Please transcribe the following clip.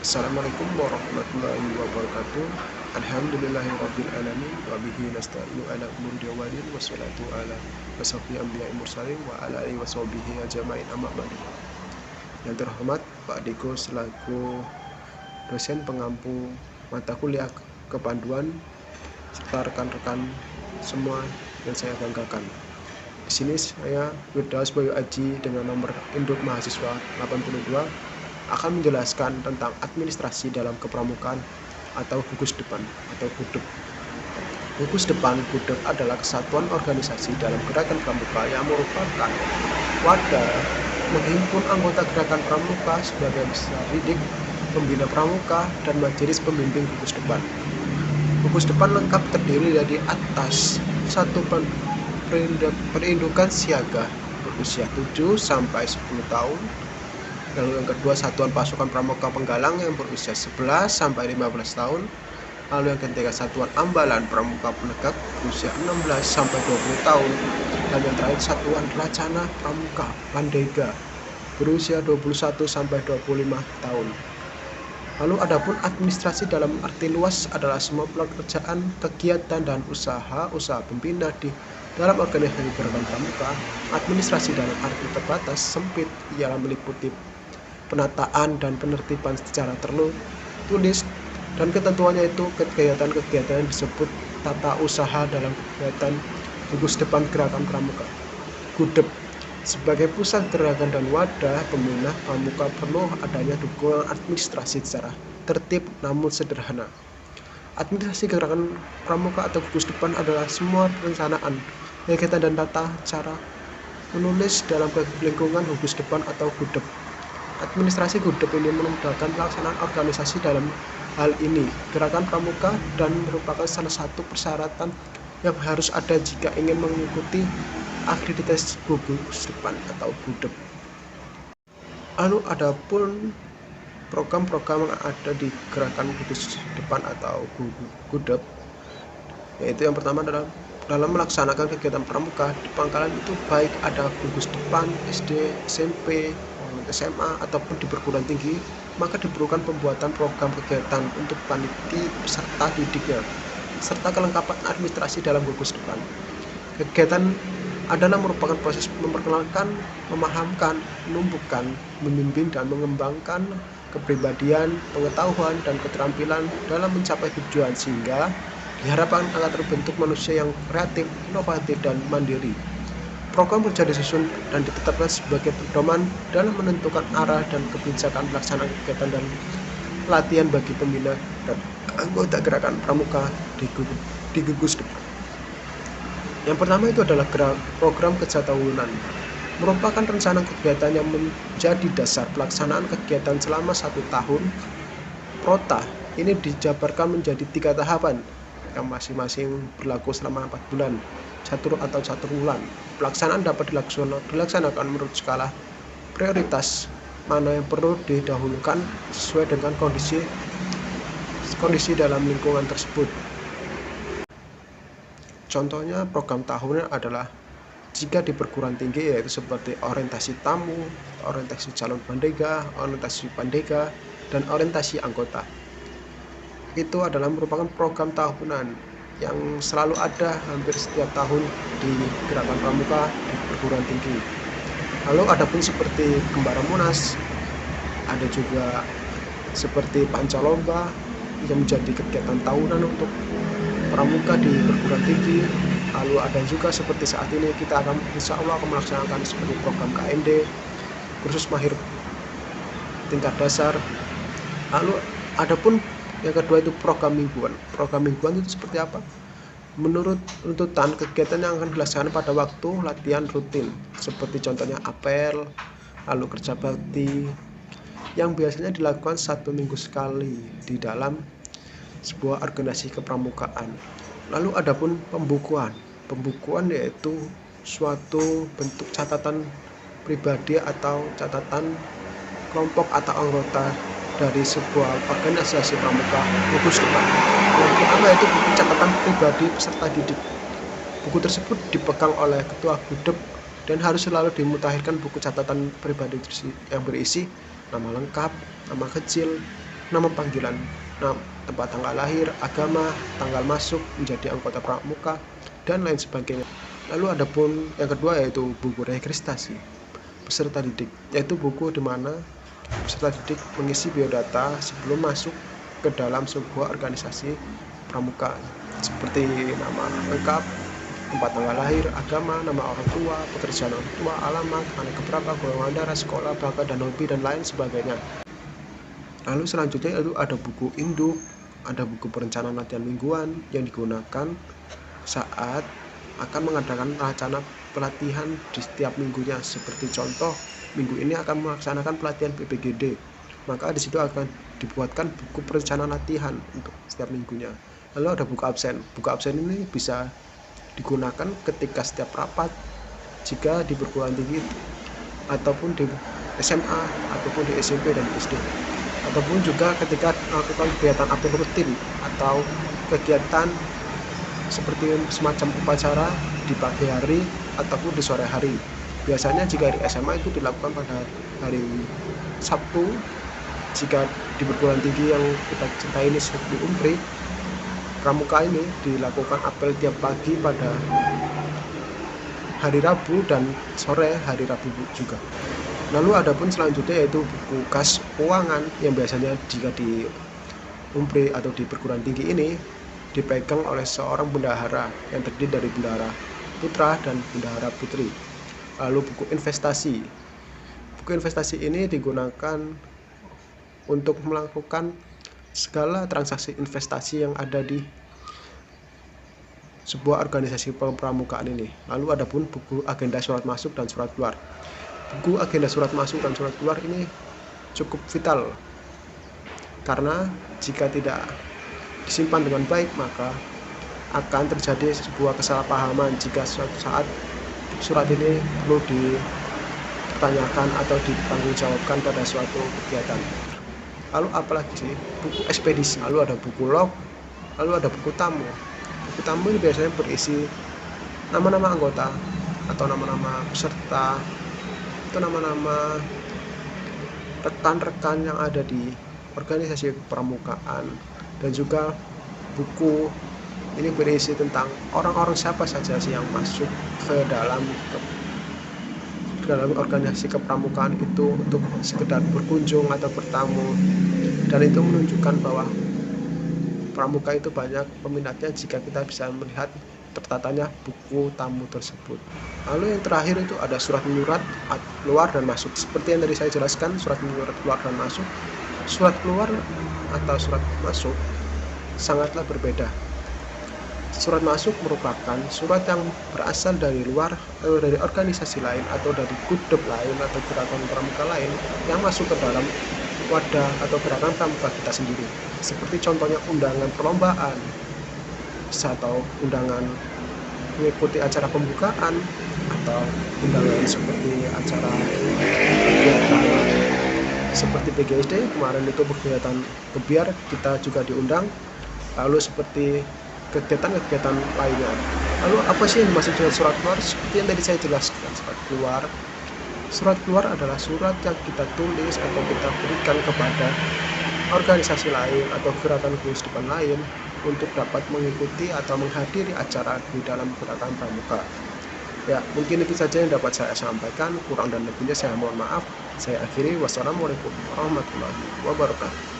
Assalamualaikum warahmatullahi wabarakatuh. Alhamdulillahirabbil alamin wa bihi nasta'inu ala umuri diyawalin wassalatu ala washabihi anbiya'i mursalin wa ala alihi washabihi ajmain amma ba'du. Yang terhormat Pak Diko selaku dosen pengampu mata kuliah kepanduan serta rekan-rekan semua yang saya banggakan. Di sini saya Firdaus Boyo Aji dengan nomor induk mahasiswa 82 akan menjelaskan tentang administrasi dalam kepramukaan atau gugus depan atau GUDEP. Gugus depan GUDEP adalah kesatuan organisasi dalam gerakan pramuka yang merupakan wadah menghimpun anggota gerakan pramuka sebagai peserta didik, pembina pramuka, dan majelis pembimbing gugus depan. Gugus depan lengkap terdiri dari atas satu perindukan siaga berusia 7 sampai 10 tahun. Lalu yang kedua satuan pasukan pramuka penggalang yang berusia 11 sampai 15 tahun. Lalu yang ketiga satuan ambalan pramuka penegak berusia 16 sampai 20 tahun. Dan yang terakhir satuan Racana Pramuka Pandega berusia 21 sampai 25 tahun. Lalu adapun administrasi dalam arti luas adalah semua pekerjaan, kegiatan, dan usaha pembina di dalam organisasi gerakan pramuka. Administrasi dalam arti terbatas sempit ialah meliputi penataan dan penertiban secara tertulis, dan ketentuannya itu kegiatan-kegiatan yang disebut tata usaha dalam kegiatan gugus depan gerakan pramuka. GUDEP sebagai pusat gerakan dan wadah pembina pramuka perlu adanya dukungan administrasi secara tertib namun sederhana. Administrasi gerakan pramuka atau gugus depan adalah semua perencanaan, kegiatan, dan tata cara menulis dalam lingkungan gugus depan atau GUDEP. Administrasi GUDEP ini memudahkan pelaksanaan organisasi dalam hal ini gerakan pramuka dan merupakan salah satu persyaratan yang harus ada jika ingin mengikuti akreditasi gugus depan atau GUDEP. Lalu adapun program-program yang ada di gerakan gugus depan atau GUDEP, yaitu yang pertama adalah dalam melaksanakan kegiatan pramuka di Pangkalan itu baik ada gugus depan SD, SMP, SMA ataupun di perguruan tinggi, maka diperlukan pembuatan program kegiatan untuk panitia peserta didiknya serta kelengkapan administrasi dalam gugus depan. Kegiatan adalah merupakan proses memperkenalkan, memahamkan, menumbuhkan, membimbing, dan mengembangkan kepribadian, pengetahuan, dan keterampilan dalam mencapai tujuan sehingga diharapkan akan terbentuk manusia yang kreatif, inovatif, dan mandiri. Program kerja disusun dan ditetapkan sebagai pedoman dalam menentukan arah dan kebijakan pelaksanaan kegiatan dan pelatihan bagi pembina dan anggota gerakan pramuka di gugus depan. Yang pertama itu adalah program kerja tahunan, merupakan rencana kegiatan yang menjadi dasar pelaksanaan kegiatan selama 1 tahun. Prota ini dijabarkan menjadi 3 tahapan yang masing-masing berlaku selama 4 bulan, catur atau catur bulan. Pelaksanaan dapat dilaksanakan menurut skala prioritas mana yang perlu didahulukan sesuai dengan kondisi dalam lingkungan tersebut. Contohnya program tahunan adalah jika di perguruan tinggi yaitu seperti orientasi tamu, orientasi calon pandega, orientasi pandega, dan orientasi anggota. Itu adalah merupakan program tahunan yang selalu ada hampir setiap tahun di gerakan pramuka di perguruan tinggi. Lalu adapun seperti Gembara Monas, ada juga seperti Pancalomba yang menjadi kegiatan tahunan untuk pramuka di perguruan tinggi. Lalu ada juga seperti saat ini kita akan insya Allah akan melaksanakan seperti program KMD, kursus mahir tingkat dasar. Lalu adapun yang kedua itu program mingguan. Program mingguan itu seperti apa? Menurut tuntutan kegiatan yang akan dilaksanakan pada waktu latihan rutin, seperti contohnya apel, lalu kerja bakti, yang biasanya dilakukan 1 minggu sekali di dalam sebuah organisasi kepramukaan. Lalu adapun pembukuan. Pembukuan yaitu suatu bentuk catatan pribadi atau catatan kelompok atau anggota dari sebuah organisasi pramuka gugus depan. Yang pertama yaitu buku catatan pribadi peserta didik. Buku tersebut dipegang oleh ketua GUDEP dan harus selalu dimutakhirkan buku catatan pribadi yang berisi nama lengkap, nama kecil, nama panggilan, tempat tanggal lahir, agama, tanggal masuk menjadi anggota pramuka, dan lain sebagainya. Lalu ada pun yang kedua yaitu buku registrasi peserta didik, yaitu buku di mana peserta didik mengisi biodata sebelum masuk ke dalam sebuah organisasi pramuka, seperti nama lengkap, tempat tanggal lahir, agama, nama orang tua, pekerjaan orang tua, alamat, anak keberapa, golongan darah, sekolah, bakat dan hobi, dan lain sebagainya. Lalu selanjutnya itu ada buku induk, ada buku perencanaan latihan mingguan yang digunakan saat akan mengadakan rencana pelatihan di setiap minggunya. Seperti contoh, minggu ini akan melaksanakan pelatihan PPGD, maka di situ akan dibuatkan buku perencanaan latihan untuk setiap minggunya. Lalu ada buku absen. Buku absen ini bisa digunakan ketika setiap rapat, jika di perguruan tinggi ataupun di SMA ataupun di SMP dan SD, ataupun juga ketika melakukan kegiatan aktif rutin atau kegiatan seperti semacam upacara di pagi hari ataupun di sore hari. Biasanya jika di SMA itu dilakukan pada hari Sabtu, jika di perguruan tinggi yang kita cintai ini seperti Umpri, pramuka ini dilakukan apel tiap pagi pada hari Rabu dan sore hari Rabu juga. Lalu ada pun selanjutnya yaitu buku kas keuangan yang biasanya jika di Umpri atau di perguruan tinggi ini dipegang oleh seorang bendahara yang terdiri dari bendahara putra dan bendahara putri. Lalu buku investasi. Buku investasi ini digunakan untuk melakukan segala transaksi investasi yang ada di sebuah organisasi pramukaan ini. Lalu ada pun buku agenda surat masuk dan surat keluar. Buku agenda surat masuk dan surat keluar ini cukup vital, karena jika tidak disimpan dengan baik maka akan terjadi sebuah kesalahpahaman jika suatu saat surat ini perlu dipertanyakan atau dipertanggungjawabkan pada suatu kegiatan. Lalu apalagi sih, buku ekspedisi, lalu ada buku log, lalu ada buku tamu. Buku tamu ini biasanya berisi nama-nama anggota atau nama-nama peserta, atau nama-nama rekan-rekan yang ada di organisasi pramukaan. Dan juga buku ini berisi tentang orang-orang siapa saja sih yang masuk ke dalam organisasi kepramukaan itu untuk sekedar berkunjung atau bertamu, dan itu menunjukkan bahwa pramuka itu banyak peminatnya jika kita bisa melihat tertatanya buku tamu tersebut. Lalu yang terakhir itu ada surat menyurat keluar dan masuk. Seperti yang tadi saya jelaskan, surat menyurat keluar dan masuk. Surat keluar atau surat masuk sangatlah berbeda. Surat masuk merupakan surat yang berasal dari luar atau dari organisasi lain atau dari grup lain atau gerakan pramuka lain yang masuk ke dalam wadah atau gerakan pramuka kita sendiri. Seperti contohnya undangan perlombaan atau undangan mengikuti acara pembukaan atau undangan seperti acara kegiatan seperti PGSD kemarin itu kegiatan kebiar kita juga diundang. Lalu seperti kegiatan-kegiatan lainnya. Lalu apa sih yang dimaksud dengan surat keluar? Seperti yang tadi saya jelaskan, surat keluar adalah surat yang kita tulis atau kita berikan kepada organisasi lain atau gerakan kehidupan lain untuk dapat mengikuti atau menghadiri acara di dalam gerakan pramuka. Ya, mungkin itu saja yang dapat saya sampaikan. Kurang dan lebihnya saya mohon maaf. Saya akhiri. Wassalamualaikum warahmatullahi wabarakatuh.